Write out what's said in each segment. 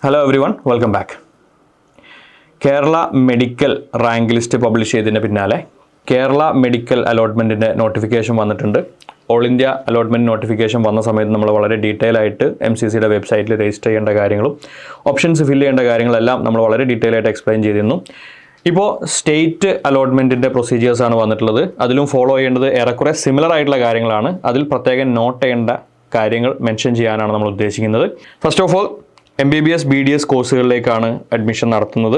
Hello every one, welcome back. Kerala medical rank list publish ചെയ്തതിന് പിന്നാലെ Kerala medical അലോട്ട്മെൻറ്റിൻ്റെ notification വന്നിട്ടുണ്ട്. All India allotment notification വന്ന സമയത്ത് നമ്മൾ വളരെ ഡീറ്റെയിൽ ആയിട്ട് MCCയുടെ വെബ്സൈറ്റിൽ രജിസ്റ്റർ ചെയ്യേണ്ട കാര്യങ്ങളും ഓപ്ഷൻസ് ഫില്ല് ചെയ്യേണ്ട കാര്യങ്ങളെല്ലാം നമ്മൾ വളരെ ഡീറ്റെയിൽ ആയിട്ട് എക്സ്പ്ലെയിൻ ചെയ്തിരുന്നു. ഇപ്പോൾ സ്റ്റേറ്റ് അലോട്ട്മെൻറ്റിൻ്റെ പ്രൊസീജിയേഴ്സാണ് വന്നിട്ടുള്ളത്. അതിലും ഫോളോ ചെയ്യേണ്ടത് ഏറെക്കുറെ സിമിലർ ആയിട്ടുള്ള കാര്യങ്ങളാണ്. അതിൽ പ്രത്യേകം നോട്ട് ചെയ്യേണ്ട കാര്യങ്ങൾ മെൻഷൻ ചെയ്യാനാണ് നമ്മൾ ഉദ്ദേശിക്കുന്നത്. First of all, MBBS BDS കോഴ്സുകളിലേക്കാണ് അഡ്മിഷൻ നടത്തുന്നത്.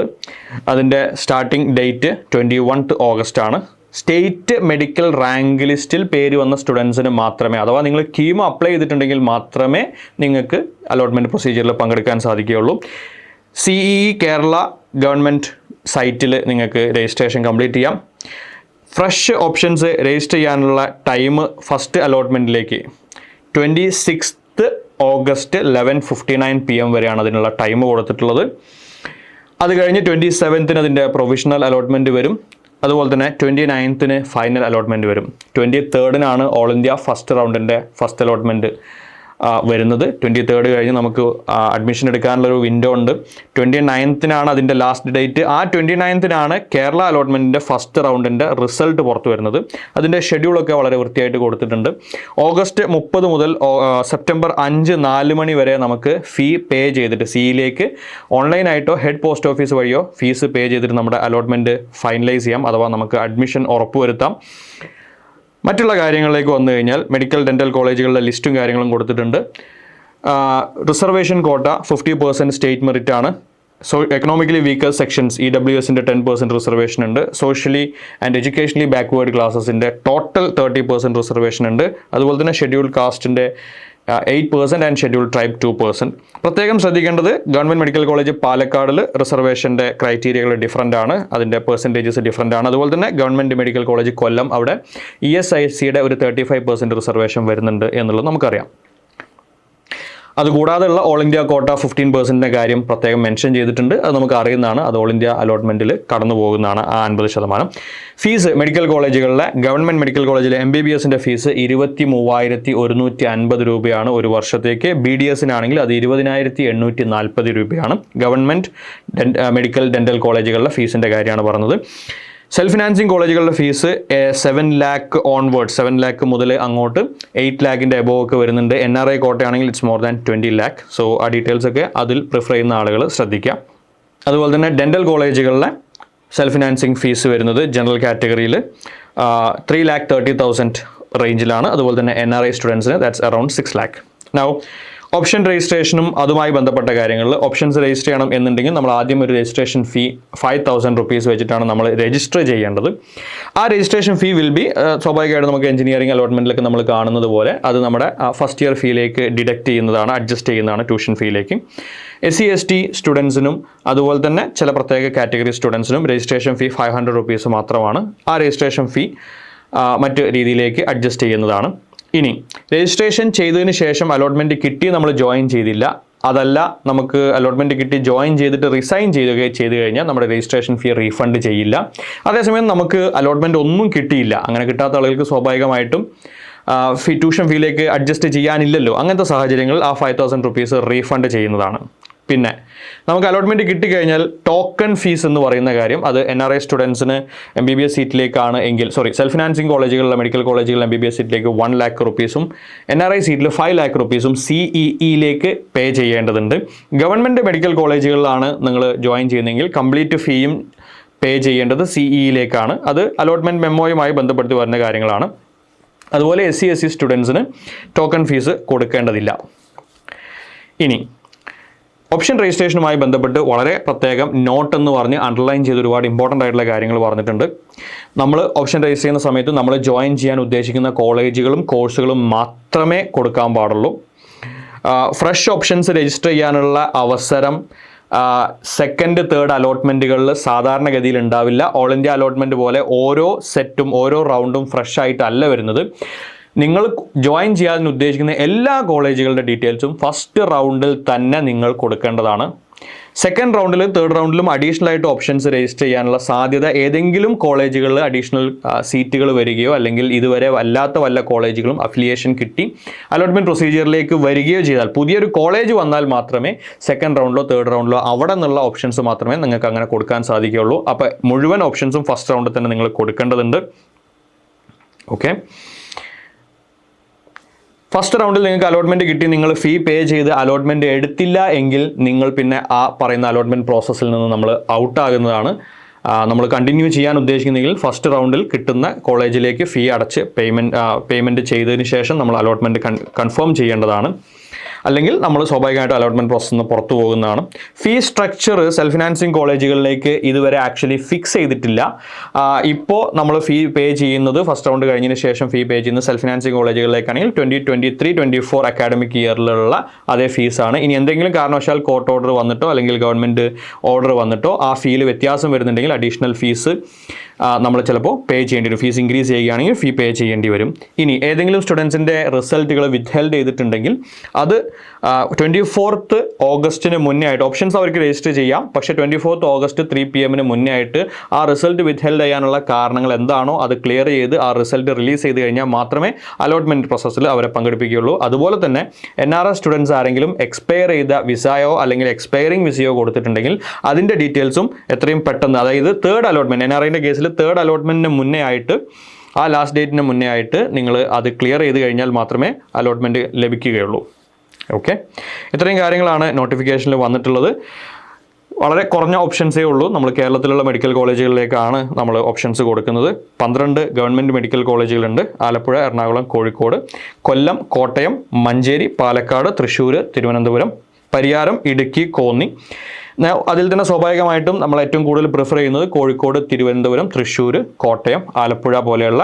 അതിൻ്റെ സ്റ്റാർട്ടിംഗ് ഡേറ്റ് 21 ഓഗസ്റ്റ് ആണ്. സ്റ്റേറ്റ് മെഡിക്കൽ റാങ്ക് ലിസ്റ്റിൽ പേര് വന്ന സ്റ്റുഡൻസിന് മാത്രമേ, അഥവാ നിങ്ങൾ കീമോ അപ്ലൈ ചെയ്തിട്ടുണ്ടെങ്കിൽ മാത്രമേ നിങ്ങൾക്ക് അലോട്ട്മെൻറ്റ് പ്രൊസീജിയറിൽ പങ്കെടുക്കാൻ സാധിക്കുകയുള്ളൂ. CEE കേരള ഗവൺമെൻറ് സൈറ്റിൽ നിങ്ങൾക്ക് രജിസ്ട്രേഷൻ കംപ്ലീറ്റ് ചെയ്യാം. ഫ്രഷ് ഓപ്ഷൻസ് രജിസ്റ്റർ ചെയ്യാനുള്ള ടൈം ഫസ്റ്റ് അലോട്ട്മെൻറ്റിലേക്ക് 26 ഓഗസ്റ്റ് 11:59 PM വരെയാണ് അതിനുള്ള ടൈം കൊടുത്തിട്ടുള്ളത്. അത് കഴിഞ്ഞ് 27 അതിൻ്റെ പ്രൊവിഷണൽ അലോട്ട്മെൻറ്റ് വരും. അതുപോലെ തന്നെ 29 ഫൈനൽ അലോട്ട്മെൻറ്റ് വരും. 23 ഓൾ ഇന്ത്യ ഫസ്റ്റ് റൗണ്ടിൻ്റെ ഫസ്റ്റ് അലോട്ട്മെൻറ്റ് വരുന്നത്. 23 കഴിഞ്ഞ് നമുക്ക് അഡ്മിഷൻ എടുക്കാനുള്ളൊരു വിൻഡോ ഉണ്ട്. 29 അതിൻ്റെ ലാസ്റ്റ് ഡേറ്റ്. ആ 29 കേരള അലോട്ട്മെൻറ്റിൻ്റെ ഫസ്റ്റ് റൗണ്ടിൻ്റെ റിസൾട്ട് പുറത്തു വരുന്നത്. അതിൻ്റെ ഷെഡ്യൂളൊക്കെ വളരെ വൃത്തിയായിട്ട് കൊടുത്തിട്ടുണ്ട്. ഓഗസ്റ്റ് 30 മുതൽ സെപ്റ്റംബർ 5 4 മണി വരെ നമുക്ക് ഫീ പേ ചെയ്തിട്ട് സിയിലേക്ക് ഓൺലൈനായിട്ടോ ഹെഡ് പോസ്റ്റ് ഓഫീസ് വഴിയോ ഫീസ് പേ ചെയ്തിട്ട് നമ്മുടെ അലോട്ട്മെൻറ്റ് ഫൈനലൈസ് ചെയ്യാം, അഥവാ നമുക്ക് അഡ്മിഷൻ ഉറപ്പുവരുത്താം. മറ്റുള്ള കാര്യങ്ങളിലേക്ക് വന്നു കഴിഞ്ഞാൽ മെഡിക്കൽ ഡെൻ്റൽ കോളേജുകളുടെ ലിസ്റ്റും കാര്യങ്ങളും കൊടുത്തിട്ടുണ്ട്. റിസർവേഷൻ കോട്ട 50% സ്റ്റേറ്റ് മെറിറ്റ് ആണ്. എക്കണോമിക്കലി വീക്കർ സെക്ഷൻസ് EWSൻ്റെ 10% റിസർവേഷൻ ഉണ്ട്. സോഷ്യലി ആൻഡ് എഡ്യൂക്കേഷണലി ബാക്ക്വേർഡ് ക്ലാസസിൻ്റെ ടോട്ടൽ 30% റിസർവേഷൻ ഉണ്ട്. അതുപോലെ തന്നെ ഷെഡ്യൂൾ കാസ്റ്റിൻ്റെ 8% ആൻഡ് ഷെഡ്യൂൾ ട്രൈബ് 2%. പ്രത്യേകം ശ്രദ്ധിക്കേണ്ടത്, ഗവൺമെൻറ് മെഡിക്കൽ കോളേജ് പാലക്കാടിൽ റിസർവേഷൻ്റെ ക്രൈറ്റീരിയകൾ ഡിഫറൻ്റ് ആണ്, അതിൻ്റെ പെർസെൻറ്റേജസ് ഡിഫറൻ്റ് ആണ്. അതുപോലെ തന്നെ ഗവൺമെൻറ് മെഡിക്കൽ കോളേജ് കൊല്ലം, അവിടെ ESICയുടെ ഒരു 35% റിസർവേഷൻ വരുന്നുണ്ട് എന്നുള്ളത് നമുക്കറിയാം. അതുകൂടാതെയുള്ള ഓൾ ഇന്ത്യ കോട്ട 15%ൻ്റെ കാര്യം പ്രത്യേകം മെൻഷൻ ചെയ്തിട്ടുണ്ട്. അത് നമുക്ക് അറിയുന്നതാണ്. അത് ഓൾ ഇന്ത്യ അലോട്ട്മെൻറ്റിൽ കടന്നു പോകുന്നതാണ് ആ 50%. ഫീസ് മെഡിക്കൽ കോളേജുകളിലെ ഗവൺമെൻറ് മെഡിക്കൽ കോളേജിലെ MBBSൻ്റെ ഫീസ് 23,150 രൂപയാണ് ഒരു വർഷത്തേക്ക്. BDSനാണെങ്കിൽ അത് 20,840 രൂപയാണ്. ഗവൺമെൻറ് മെഡിക്കൽ ഡെൻ്റൽ കോളേജുകളിലെ ഫീസിൻ്റെ കാര്യമാണ് പറഞ്ഞത്. സെൽഫ് ഫിനാൻസിങ് കോളേജുകളുടെ ഫീസ് 7 lakh ഓൺവേർഡ്, 7 lakh മുതൽ അങ്ങോട്ട് 8 lakhൻ്റെ എബോവ് ഒക്കെ വരുന്നുണ്ട്. NRI കോട്ടയാണെങ്കിൽ it's more than 20 lakh. So ആ ഡീറ്റെയിൽസ് ഒക്കെ അതിൽ പ്രിഫർ ചെയ്യുന്ന ആളുകൾ ശ്രദ്ധിക്കുക. അതുപോലെ തന്നെ ഡെൻ്റൽ കോളേജുകളിലെ സെൽഫ് ഫിനാൻസിങ് ഫീസ് വരുന്നത് ജനറൽ കാറ്റഗറിയിൽ 3,30,000 റേഞ്ചിലാണ്. അതുപോലെ തന്നെ NRI സ്റ്റുഡൻസിന് that's around 6 lakh. Now option രജിസ്ട്രേഷനും അതുമായി ബന്ധപ്പെട്ട കാര്യങ്ങളിൽ ഓപ്ഷൻസ് രജിസ്റ്റർ ചെയ്യണം എന്നുണ്ടെങ്കിൽ നമ്മൾ ആദ്യം ഒരു രജിസ്ട്രേഷൻ ഫീ 5,000 rupees വെച്ചിട്ടാണ് നമ്മൾ രജിസ്റ്റർ ചെയ്യേണ്ടത്. ആ രജിസ്ട്രേഷൻ ഫീ വിൽ ബി സ്വാഭാവികമായിട്ട് നമുക്ക് എഞ്ചിനീയറിംഗ് അലോട്ട്മെൻറ്റിലൊക്കെ നമ്മൾ കാണുന്നത് പോലെ അത് നമ്മുടെ ഫസ്റ്റ് ഇയർ ഫീയിലേക്ക് ഡിഡക്റ്റ് ചെയ്യുന്നതാണ്, അഡ്ജസ്റ്റ് ചെയ്യുന്നതാണ് ട്യൂഷൻ ഫീയിലേക്ക്. SC ST സ്റ്റുഡൻസിനും അതുപോലെ തന്നെ ചില പ്രത്യേക കാറ്റഗറി സ്റ്റുഡൻസിനും രജിസ്ട്രേഷൻ ഫീ 500 rupees മാത്രമാണ്. ആ രജിസ്ട്രേഷൻ ഫീ മറ്റ് രീതിയിലേക്ക് അഡ്ജസ്റ്റ് ചെയ്യുന്നതാണ്. ഇനി രജിസ്ട്രേഷൻ ചെയ്തതിന് ശേഷം അലോട്ട്മെൻറ്റ് കിട്ടി നമ്മൾ ജോയിൻ ചെയ്തില്ല, അതല്ല നമുക്ക് അലോട്ട്മെൻറ്റ് കിട്ടി ജോയിൻ ചെയ്തിട്ട് റിസൈൻ ചെയ്ത് കഴിഞ്ഞാൽ നമ്മുടെ രജിസ്ട്രേഷൻ ഫീ റീഫണ്ട് ചെയ്യില്ല. അതേസമയം നമുക്ക് അലോട്ട്മെൻറ്റ് ഒന്നും കിട്ടിയില്ല, അങ്ങനെ കിട്ടാത്ത ആളുകൾക്ക് സ്വാഭാവികമായിട്ടും ട്യൂഷൻ ഫീയിലേക്ക് അഡ്ജസ്റ്റ് ചെയ്യാനില്ലല്ലോ. അങ്ങനത്തെ സാഹചര്യങ്ങളിൽ ആ 5,000 rupees റീഫണ്ട് ചെയ്യുന്നതാണ്. പിന്നെ നമുക്ക് അലോട്ട്മെൻറ്റ് കിട്ടിക്കഴിഞ്ഞാൽ ടോക്കൺ ഫീസ് എന്ന് പറയുന്ന കാര്യം, അത് NRI സ്റ്റുഡൻസിന് MBBS സീറ്റിലേക്കാണ് എങ്കിൽ, സെൽഫ് ഫിനാൻസിങ് കോളേജുകളിലെ മെഡിക്കൽ കോളേജുകളിൽ MBBS സീറ്റിലേക്ക് 1 lakh rupees, NRI സീറ്റിൽ 5 lakh rupees CEEയിലേക്ക് പേ ചെയ്യേണ്ടതുണ്ട്. ഗവൺമെൻറ് മെഡിക്കൽ കോളേജുകളിലാണ് നിങ്ങൾ ജോയിൻ ചെയ്യുന്നതെങ്കിൽ കംപ്ലീറ്റ് ഫീയും പേ ചെയ്യേണ്ടത് CEയിലേക്കാണ്. അത് അലോട്ട്മെൻറ്റ് മെമ്മോയുമായി ബന്ധപ്പെട്ട് വരുന്ന കാര്യങ്ങളാണ്. അതുപോലെ SC SC സ്റ്റുഡൻസിന് ടോക്കൺ ഫീസ് കൊടുക്കേണ്ടതില്ല. ഇനി ഓപ്ഷൻ രജിസ്ട്രേഷനുമായി ബന്ധപ്പെട്ട് വളരെ പ്രത്യേകം നോട്ട് എന്ന് പറഞ്ഞ് അണ്ടർലൈൻ ചെയ്ത് ഒരുപാട് ഇമ്പോർട്ടൻ്റ് ആയിട്ടുള്ള കാര്യങ്ങൾ പറഞ്ഞിട്ടുണ്ട്. നമ്മൾ ഓപ്ഷൻ രജിസ്റ്റർ ചെയ്യുന്ന സമയത്ത് നമ്മൾ ജോയിൻ ചെയ്യാൻ ഉദ്ദേശിക്കുന്ന കോളേജുകളും കോഴ്സുകളും മാത്രമേ കൊടുക്കാൻ പാടുള്ളൂ. ഫ്രഷ് ഓപ്ഷൻസ് രജിസ്റ്റർ ചെയ്യാനുള്ള അവസരം സെക്കൻഡ് തേർഡ് അലോട്ട്മെൻറ്റുകളിൽ സാധാരണഗതിയിൽ ഉണ്ടാവില്ല. ഓൾ ഇന്ത്യ അലോട്ട്മെൻറ്റ് പോലെ ഓരോ സെറ്റും ഓരോ റൗണ്ടും ഫ്രഷ് ആയിട്ടല്ല വരുന്നത്. നിങ്ങൾ ജോയിൻ ചെയ്യാൻ ഉദ്ദേശിക്കുന്ന എല്ലാ കോളേജുകളുടെ ഡീറ്റെയിൽസും ഫസ്റ്റ് റൗണ്ടിൽ തന്നെ നിങ്ങൾ കൊടുക്കേണ്ടതാണ്. സെക്കൻഡ് റൗണ്ടിലും തേർഡ് റൗണ്ടിലും അഡീഷണൽ ആയിട്ട് ഓപ്ഷൻസ് രജിസ്റ്റർ ചെയ്യാനുള്ള സാധ്യത ഏതെങ്കിലും കോളേജുകളിൽ അഡീഷണൽ സീറ്റുകൾ വരികയോ അല്ലെങ്കിൽ ഇതുവരെ അല്ലാത്ത വല്ല കോളേജുകളും അഫിലിയേഷൻ കിട്ടി അലോട്ട്മെൻറ്റ് പ്രൊസീജിയറിലേക്ക് വരികയോ ചെയ്താൽ പുതിയൊരു കോളേജ് വന്നാൽ മാത്രമേ സെക്കൻഡ് റൗണ്ടിലോ തേർഡ് റൗണ്ടിലോ അവിടെ നിന്നുള്ള ഓപ്ഷൻസ് മാത്രമേ നിങ്ങൾക്ക് അങ്ങനെ കൊടുക്കാൻ സാധിക്കുകയുള്ളൂ. അപ്പോൾ മുഴുവൻ ഓപ്ഷൻസും ഫസ്റ്റ് റൗണ്ടിൽ തന്നെ നിങ്ങൾ കൊടുക്കേണ്ടതുണ്ട്. ഓക്കെ, ഫസ്റ്റ് റൗണ്ടിൽ നിങ്ങൾക്ക് അലോട്ട്മെൻറ്റ് കിട്ടി, നിങ്ങൾ ഫീ പേ ചെയ്ത് അലോട്ട്മെൻറ്റ് എടുത്തില്ല എങ്കിൽ നിങ്ങൾ പിന്നെ ആ പറയുന്ന അലോട്ട്മെൻറ്റ് പ്രോസസ്സിൽ നിന്ന് നമ്മൾ ഔട്ടാകുന്നതാണ്. നമ്മൾ കണ്ടിന്യൂ ചെയ്യാൻ ഉദ്ദേശിക്കുന്നെങ്കിൽ ഫസ്റ്റ് റൗണ്ടിൽ കിട്ടുന്ന കോളേജിലേക്ക് ഫീ അടച്ച് പേയ്മെൻറ്റ് ചെയ്തതിന് ശേഷം നമ്മൾ അലോട്ട്മെൻറ്റ് കൺഫേം ചെയ്യേണ്ടതാണ്. അല്ലെങ്കിൽ നമ്മൾ സ്വാഭാവികമായിട്ടും അലോട്ട്മെൻറ്റ് പ്രോസസ്സിൽ നിന്ന് പുറത്തു പോകുന്നതാണ്. ഫീ സ്ട്രക്ചർ സെൽഫ് ഫിനാൻസിങ് കോളേജുകളിലേക്ക് ഇതുവരെ ആക്ച്വലി ഫിക്സ് ചെയ്തിട്ടില്ല. ഇപ്പോൾ നമ്മൾ ഫീ പേ ചെയ്യുന്നത് ഫസ്റ്റ് റൗണ്ട് കഴിഞ്ഞതിന് ശേഷം ഫീ പേ ചെയ്യുന്നത് സെൽഫ് ഫിനാൻസിങ് കോളേജുകളിലേക്കാണെങ്കിൽ 2023-24 അക്കാഡമിക് ഇയറിലുള്ള അതേ ഫീസാണ്. ഇനി എന്തെങ്കിലും കാരണവശാൽ കോർട്ട് ഓർഡർ വന്നിട്ടോ അല്ലെങ്കിൽ ഗവൺമെൻറ് ഓർഡർ വന്നിട്ടോ ആ ഫീയിൽ വ്യത്യാസം വരുന്നുണ്ടെങ്കിൽ അഡീഷണൽ ഫീസ് നമ്മൾ ചിലപ്പോൾ പേ ചെയ്യേണ്ടി വരും. ഫീസ് ഇൻക്രീസ് ചെയ്യുകയാണെങ്കിൽ ഫീ പേ ചെയ്യേണ്ടി വരും. ഇനി ഏതെങ്കിലും സ്റ്റുഡൻസിൻ്റെ റിസൾട്ടുകൾ വിത്ത്ഹെൽഡ് ചെയ്തിട്ടുണ്ടെങ്കിൽ അത് 24 ഓഗസ്റ്റിന് മുന്നേ ആയിട്ട് ഓപ്ഷൻസ് അവർക്ക് രജിസ്റ്റർ ചെയ്യാം. പക്ഷേ 24 ഓഗസ്റ്റ് 3 PM മുന്നേ ആയിട്ട് ആ റിസൾട്ട് വിത്ത്ഹെൽഡ് ചെയ്യാനുള്ള കാരണങ്ങൾ എന്താണോ അത് ക്ലിയർ ചെയ്ത് ആ റിസൾട്ട് റിലീസ് ചെയ്ത് കഴിഞ്ഞാൽ മാത്രമേ അലോട്ട്മെൻറ്റ് പ്രോസസ്സിൽ അവരെ പങ്കെടുപ്പിക്കുകയുള്ളൂ. അതുപോലെ തന്നെ NRS സ്റ്റുഡൻസ് ആരെങ്കിലും എക്സ്പയർ ചെയ്ത വിസയോ അല്ലെങ്കിൽ എക്സ്പയറിംഗ് വിസയോ കൊടുത്തിട്ടുണ്ടെങ്കിൽ അതിൻ്റെ ഡീറ്റെയിൽസും എത്രയും പെട്ടെന്ന്, അതായത് തേർഡ് അലോട്ട്മെൻറ്റ് NRIൻ്റെ കേസിൽ തേർഡ് അലോട്ട്മെൻറ്റിന് മുന്നേ ആയിട്ട് ആ ലാസ്റ്റ് ഡേറ്റിന് മുന്നേ ആയിട്ട് നിങ്ങൾ അത് ക്ലിയർ ചെയ്ത് കഴിഞ്ഞാൽ മാത്രമേ അലോട്ട്മെൻറ്റ് ലഭിക്കുകയുള്ളൂ. ഓക്കെ, ഇത്രയും കാര്യങ്ങളാണ് നോട്ടിഫിക്കേഷനിൽ വന്നിട്ടുള്ളത്. വളരെ കുറഞ്ഞ ഓപ്ഷൻസേ ഉള്ളൂ. നമ്മൾ കേരളത്തിലുള്ള മെഡിക്കൽ കോളേജുകളിലേക്കാണ് നമ്മൾ ഓപ്ഷൻസ് കൊടുക്കുന്നത്. 12 ഗവൺമെൻറ് മെഡിക്കൽ കോളേജുകളുണ്ട്. ആലപ്പുഴ, എറണാകുളം, കോഴിക്കോട്, കൊല്ലം, കോട്ടയം, മഞ്ചേരി, പാലക്കാട്, തൃശ്ശൂർ, തിരുവനന്തപുരം, പരിയാരം, ഇടുക്കി, കോന്നി. അതിൽ തന്നെ സ്വാഭാവികമായിട്ടും നമ്മൾ ഏറ്റവും കൂടുതൽ പ്രിഫർ ചെയ്യുന്നത് കോഴിക്കോട്, തിരുവനന്തപുരം, തൃശ്ശൂർ, കോട്ടയം, ആലപ്പുഴ പോലെയുള്ള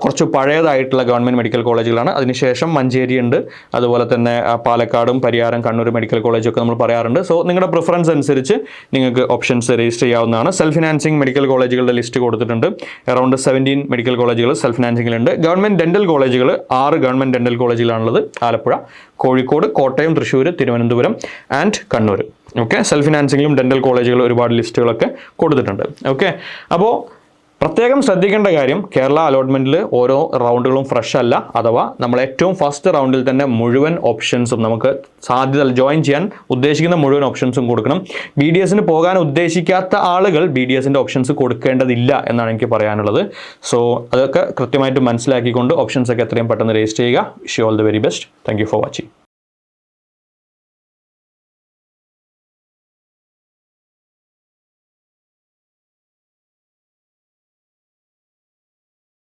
കുറച്ച് പഴയതായിട്ടുള്ള ഗവൺമെൻറ് മെഡിക്കൽ കോളേജുകളാണ്. അതിനുശേഷം മഞ്ചേരി ഉണ്ട്, അതുപോലെ തന്നെ പാലക്കാടും പരിയാരം, കണ്ണൂർ മെഡിക്കൽ കോളേജൊക്കെ നമ്മൾ പറയാറുണ്ട്. സോ നിങ്ങളുടെ പ്രിഫറൻസ് അനുസരിച്ച് നിങ്ങൾക്ക് ഓപ്ഷൻസ് രജിസ്റ്റർ ചെയ്യാവുന്നതാണ്. സെൽഫ് ഫിനാൻസിങ് മെഡിക്കൽ കോളേജുകളുടെ ലിസ്റ്റ് കൊടുത്തിട്ടുണ്ട്. അറൗണ്ട് 17 മെഡിക്കൽ കോളേജുകൾ സെൽഫ് ഫിനാൻസിങ്ങിലുണ്ട്. ഗവൺമെൻറ് ഡെൻ്റൽ കോളേജുകൾ 6 ഗവൺമെൻറ് ഡെൻ്റൽ കോളേജുകളാണുള്ളത്. Alappuzha, Kozhikode, Kottayam, Thrissur, Thiruvananthapuram and Kannur. Okay, self ഫിനാൻസിങ്ങിലും ഡെൻ്റൽ കോളേജുകൾ ഒരുപാട് ലിസ്റ്റുകളൊക്കെ കൊടുത്തിട്ടുണ്ട്. ഓക്കെ, അപ്പോൾ പ്രത്യേകം ശ്രദ്ധിക്കേണ്ട കാര്യം, കേരള അലോട്ട്മെൻറ്റിൽ ഓരോ റൗണ്ടുകളും ഫ്രഷ് അല്ല. അഥവാ നമ്മൾ ഏറ്റവും ഫസ്റ്റ് റൗണ്ടിൽ തന്നെ മുഴുവൻ ഓപ്ഷൻസും നമുക്ക് സാധ്യത ജോയിൻ ചെയ്യാൻ ഉദ്ദേശിക്കുന്ന മുഴുവൻ ഓപ്ഷൻസും കൊടുക്കണം. BDSന് പോകാൻ ഉദ്ദേശിക്കാത്ത ആളുകൾ BDSൻ്റെ ഓപ്ഷൻസ് കൊടുക്കേണ്ടതില്ല എന്നാണ് എനിക്ക് പറയാനുള്ളത്. സോ അതൊക്കെ കൃത്യമായിട്ട് മനസ്സിലാക്കിക്കൊണ്ട് ഓപ്ഷൻസൊക്കെ എത്രയും പെട്ടെന്ന് രജിസ്റ്റർ ചെയ്യുക. Wish you all the very best. Thank you for watching.